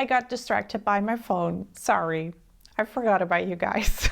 I got distracted by my phone. Sorry, I forgot about you guys.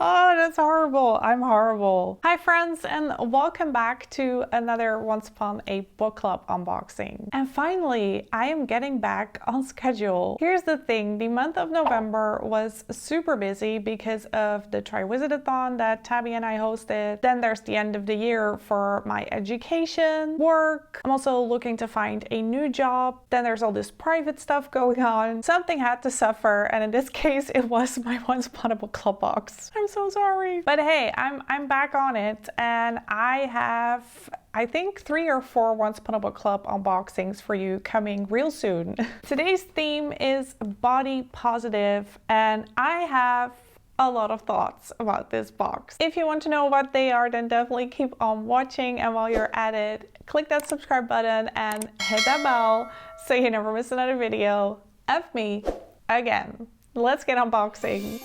Oh, that's horrible. I'm horrible. Hi friends, and welcome back to another Once Upon a Book Club unboxing. And finally, I am getting back on schedule. Here's the thing, the month of November was super busy because of the Try-Wizard-a-thon that Tabby and I hosted. Then there's the end of the year for my education, work. I'm also looking to find a new job. Then there's all this private stuff going on. Something had to suffer, and in this case, it was my Once Upon a Book Club box. I'm so sorry. But hey, I'm back on it, and I have, I think, 3 or 4 Once Upon a Book Club unboxings for you coming real soon. Today's theme is body positive, and I have a lot of thoughts about this box. If you want to know what they are, then definitely keep on watching, and while you're at it, click that subscribe button and hit that bell so you never miss another video of me again. Let's get unboxing.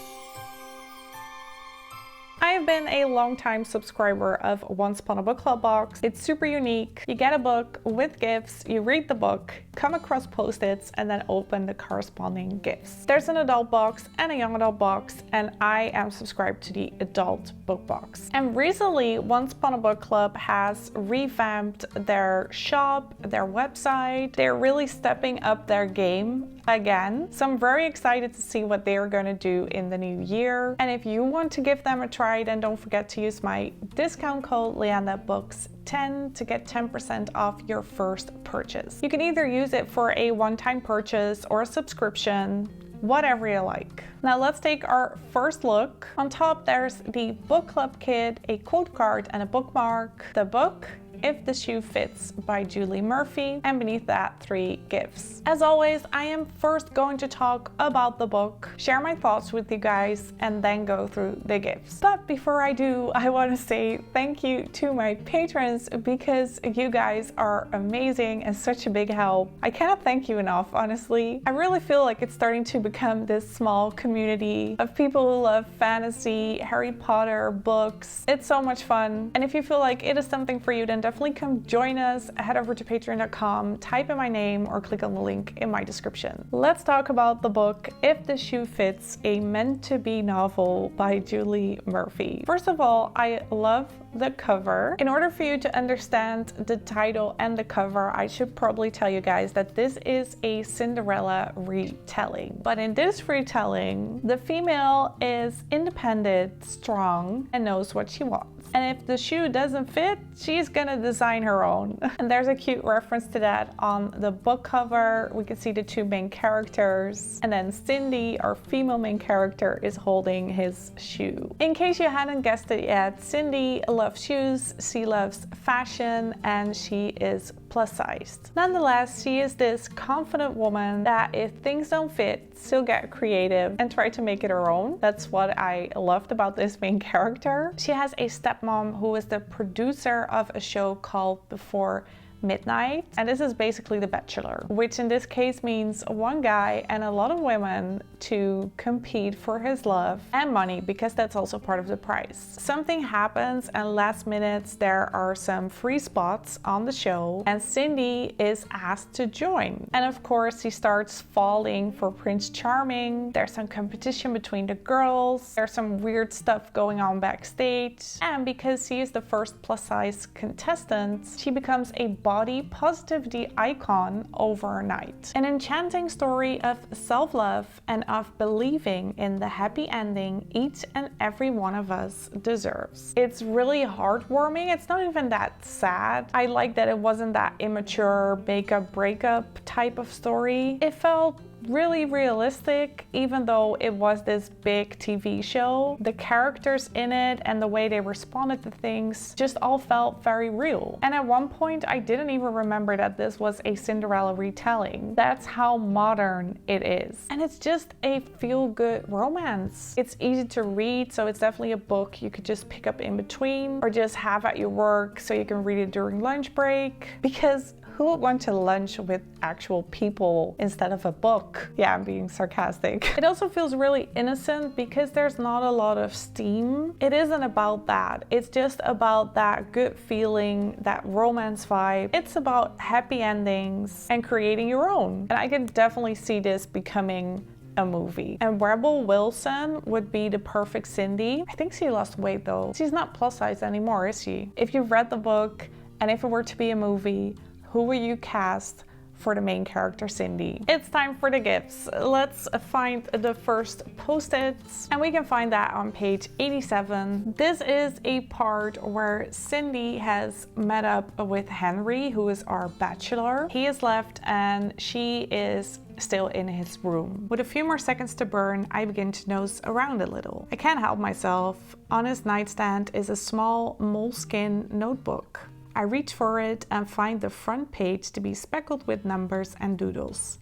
I've been a long-time subscriber of Once Upon a Book Club box. It's super unique. You get a book with gifts, you read the book, come across post-its, and then open the corresponding gifts. There's an adult box and a young adult box, and I am subscribed to the adult book box. And recently, Once Upon a Book Club has revamped their shop, their website. They're really stepping up their game again. So I'm very excited to see what they're going to do in the new year. And if you want to give them a try, then don't forget to use my discount code LeandaBooks10 to get 10% off your first purchase. You can either use it for a one-time purchase or a subscription, whatever you like. Now let's take our first look. On top there's the book club kit, a quote card, and a bookmark. The book, If the Shoe Fits by Julie Murphy, and beneath that 3 gifts. As always, I am first going to talk about the book, share my thoughts with you guys, and then go through the gifts. But before I do, I want to say thank you to my patrons, because you guys are amazing and such a big help. I cannot thank you enough, honestly. I really feel like it's starting to become this small community of people who love fantasy, Harry Potter, books. It's so much fun. And if you feel like it is something for you, then definitely come join us. Head over to patreon.com, type in my name, or click on the link in my description. Let's talk about the book If the Shoe Fits, a meant-to-be novel by Julie Murphy. First of all, I love the cover. In order for you to understand the title and the cover, I should probably tell you guys that this is a Cinderella retelling. But in this retelling, the female is independent, strong, and knows what she wants. And if the shoe doesn't fit, she's gonna design her own. And there's a cute reference to that on the book cover. We can see the 2 main characters. And then Cindy, our female main character, is holding his shoe. In case you hadn't guessed it yet, Cindy loves shoes, she loves fashion, and she is plus sized. Nonetheless, she is this confident woman that if things don't fit, she'll get creative and try to make it her own. That's what I loved about this main character. She has a stepmom who is the producer of a show called Before Midnight, and this is basically The Bachelor, which in this case means one guy and a lot of women to compete for his love and money, because that's also part of the prize. Something happens, and last minute there are some free spots on the show, and Cindy is asked to join. And of course she starts falling for Prince Charming. There's some competition between the girls, there's some weird stuff going on backstage, and because she is the first plus-size contestant, she becomes a body positivity icon overnight. An enchanting story of self-love and of believing in the happy ending each and every one of us deserves. It's really heartwarming. It's not even that sad. I like that it wasn't that immature makeup breakup type of story. It felt really realistic, even though it was this big TV show. The characters in it and the way they responded to things just all felt very real. And at one point I didn't even remember that this was a Cinderella retelling. That's how modern it is. And it's just a feel-good romance. It's easy to read, so it's definitely a book you could just pick up in between or just have at your work so you can read it during lunch break. Because Who would want to lunch with actual people instead of a book? Yeah, I'm being sarcastic. It also feels really innocent because there's not a lot of steam. It isn't about that. It's just about that good feeling, that romance vibe. It's about happy endings and creating your own. And I can definitely see this becoming a movie. And Rebel Wilson would be the perfect Cindy. I think she lost weight though. She's not plus size anymore, is she? If you've read the book and if it were to be a movie, who will you cast for the main character Cindy? It's time for the gifts. Let's find the first post-its, and we can find that on page 87. This is a part where Cindy has met up with Henry, who is our bachelor. He is left and she is still in his room. With a few more seconds to burn, I begin to nose around a little. I can't help myself. On his nightstand is a small moleskin notebook. I reach for it and find the front page to be speckled with numbers and doodles.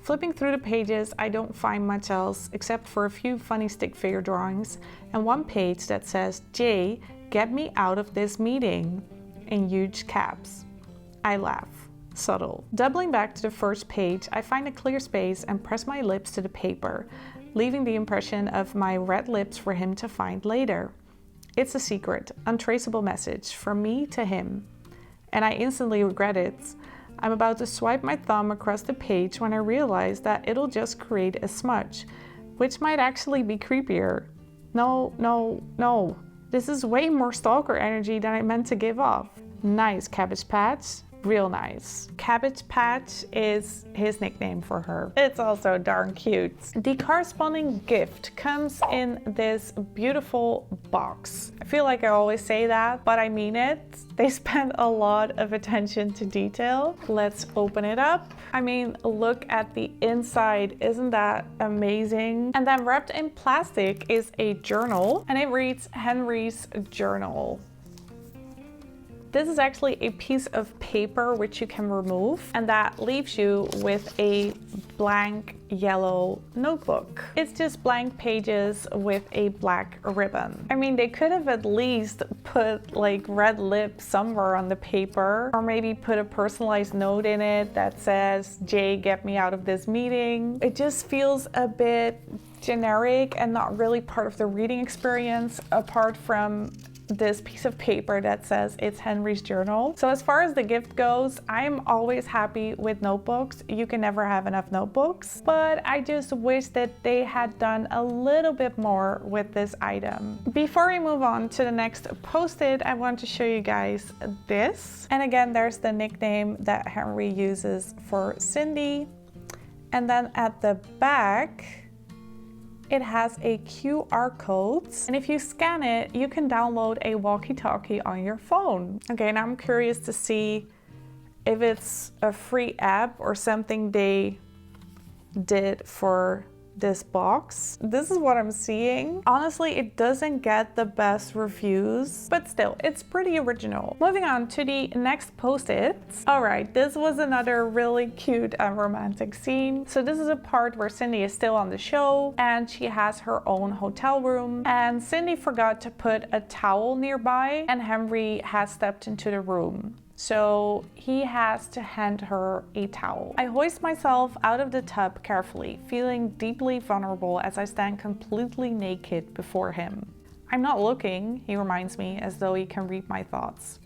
Flipping through the pages, I don't find much else except for a few funny stick figure drawings and one page that says, "Jay, get me out of this meeting," in huge caps. I laugh. Subtle. Doubling back to the first page, I find a clear space and press my lips to the paper, leaving the impression of my red lips for him to find later. It's a secret, untraceable message from me to him, and I instantly regret it. I'm about to swipe my thumb across the page when I realize that it'll just create a smudge, which might actually be creepier. No. This is way more stalker energy than I meant to give off. Nice, Cabbage Patch. Real nice. Cabbage Patch is his nickname for her. It's also darn cute. The corresponding gift comes in this beautiful box. I feel like I always say that, but I mean it. They spend a lot of attention to detail. Let's open it up. I mean, look at the inside. Isn't that amazing? And then wrapped in plastic is a journal, and it reads Henry's journal. This is actually a piece of paper which you can remove, and that leaves you with a blank yellow notebook. It's just blank pages with a black ribbon. I mean, they could have at least put like red lip somewhere on the paper, or maybe put a personalized note in it that says, "Jay, get me out of this meeting." It just feels a bit generic and not really part of the reading experience, apart from this piece of paper that says it's Henry's journal. So as far as the gift goes, I'm always happy with notebooks. You can never have enough notebooks, but I just wish that they had done a little bit more with this item. Before we move on to the next post-it, I want to show you guys this. And again, there's the nickname that Henry uses for Cindy. And then at the back, it has a QR code, and if you scan it, you can download a walkie-talkie on your phone. Okay, now I'm curious to see if it's a free app or something they did for this box. This is what I'm seeing. Honestly, it doesn't get the best reviews, but still, it's pretty original. Moving on to the next post-its. All right, this was another really cute and romantic scene. So this is a part where Cindy is still on the show and she has her own hotel room, and Cindy forgot to put a towel nearby and Henry has stepped into the room. So he has to hand her a towel. I hoist myself out of the tub carefully, feeling deeply vulnerable as I stand completely naked before him. "I'm not looking," he reminds me, as though he can read my thoughts.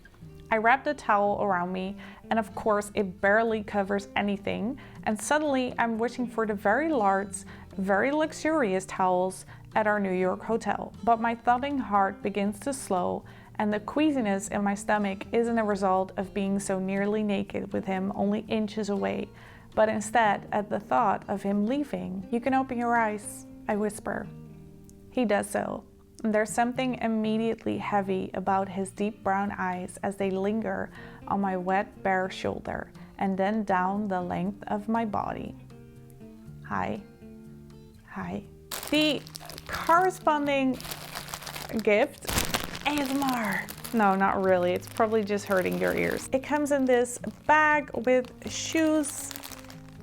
I wrap the towel around me, and of course it barely covers anything, and suddenly I'm wishing for the very large, very luxurious towels at our New York hotel. But my thumping heart begins to slow, and the queasiness in my stomach isn't a result of being so nearly naked with him only inches away, but instead at the thought of him leaving. "You can open your eyes," I whisper. He does so. There's something immediately heavy about his deep brown eyes as they linger on my wet, bare shoulder and then down the length of my body. Hi. The corresponding gift, ASMR. No, not really. It's probably just hurting your ears. It comes in this bag with shoes.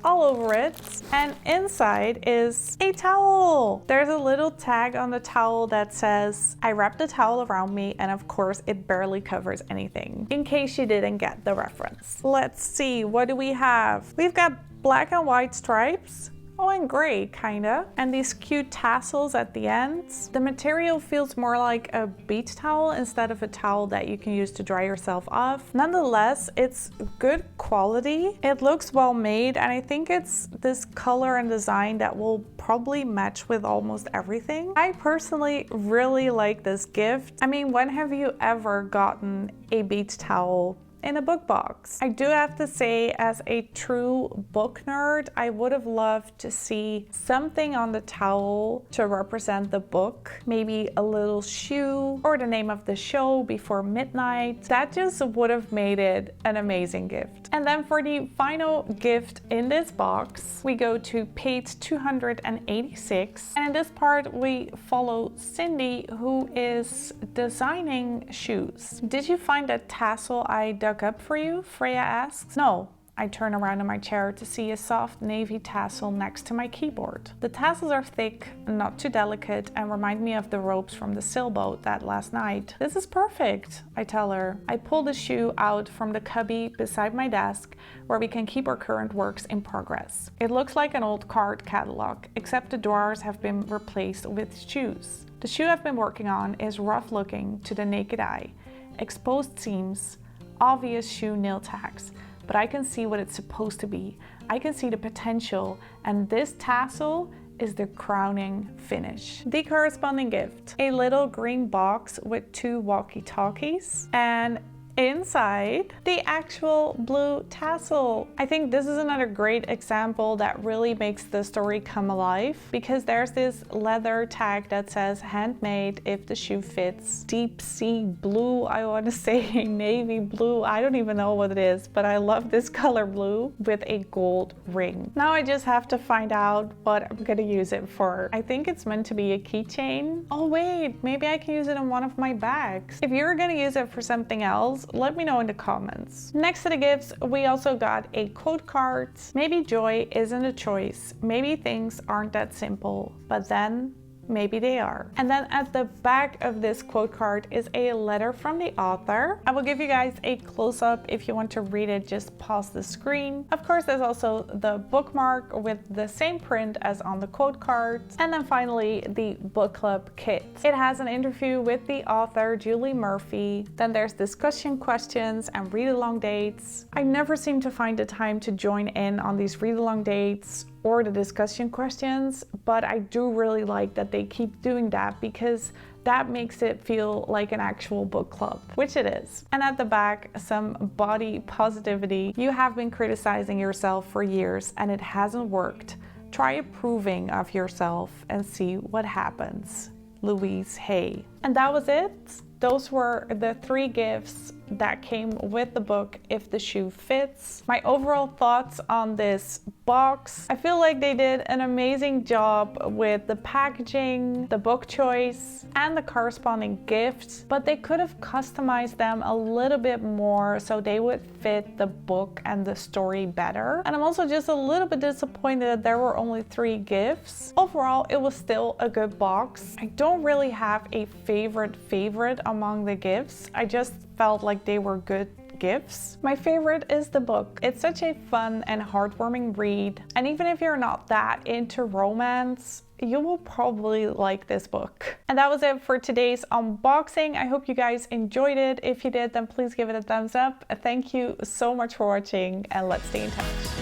all over it. And inside is a towel. There's a little tag on the towel that says, I wrapped the towel around me, and of course it barely covers anything, in case you didn't get the reference. Let's see, what do we have? We've got black and white stripes. Oh, and gray, kinda. And these cute tassels at the ends. The material feels more like a beach towel instead of a towel that you can use to dry yourself off. Nonetheless, it's good quality. It looks well made, and I think it's this color and design that will probably match with almost everything. I personally really like this gift. I mean, when have you ever gotten a beach towel in a book box? I do have to say, as a true book nerd, I would have loved to see something on the towel to represent the book. Maybe a little shoe or the name of the show, Before Midnight. That just would have made it an amazing gift. And then for the final gift in this box, we go to page 286. And in this part, we follow Cindy, who is designing shoes. Did you find that tassel I dug up for you? Freya asks. No. I turn around in my chair to see a soft navy tassel next to my keyboard. The tassels are thick, not too delicate, and remind me of the ropes from the sailboat that last night. This is perfect, I tell her. I pull the shoe out from the cubby beside my desk, where we can keep our current works in progress. It looks like an old card catalog, except the drawers have been replaced with shoes. The shoe I've been working on is rough looking to the naked eye. Exposed seams, obvious shoe nail tags, but I can see what it's supposed to be. I can see the potential, and this tassel is the crowning finish. The corresponding gift, a little green box with 2 walkie-talkies, and inside the actual blue tassel. I think this is another great example that really makes the story come alive, because there's this leather tag that says handmade if the shoe fits. Deep sea blue, I want to say navy blue, I don't even know what it is, but I love this color blue with a gold ring. Now I just have to find out what I'm gonna use it for. I think it's meant to be a keychain. Oh wait, maybe I can use it in one of my bags. If you're gonna use it for something else, let me know in the comments. Next to the gifts, we also got a quote card. Maybe joy isn't a choice. Maybe things aren't that simple, but then maybe they are. And then at the back of this quote card is a letter from the author. I will give you guys a close-up. If you want to read it, just pause the screen. Of course, there's also the bookmark with the same print as on the quote card. And then finally, the book club kit. It has an interview with the author, Julie Murphy. Then there's discussion questions and read-along dates. I never seem to find the time to join in on these read-along dates or the discussion questions, but I do really like that they keep doing that, because that makes it feel like an actual book club, which it is. And at the back, some body positivity. You have been criticizing yourself for years and it hasn't worked. Try approving of yourself and see what happens. Louise Hay. And that was it. Those were the 3 gifts that came with the book, If the Shoe Fits. My overall thoughts on this box: I feel like they did an amazing job with the packaging, the book choice, and the corresponding gifts, but they could have customized them a little bit more so they would fit the book and the story better. And I'm also just a little bit disappointed that there were only 3 gifts. Overall, it was still a good box. I don't really have a favorite among the gifts. I just felt like they were good gifts. My favorite is the book. It's such a fun and heartwarming read, and even if you're not that into romance, you will probably like this book. And that was it for today's unboxing. I hope you guys enjoyed it. If you did, then please give it a thumbs up. Thank you so much for watching, and let's stay in touch.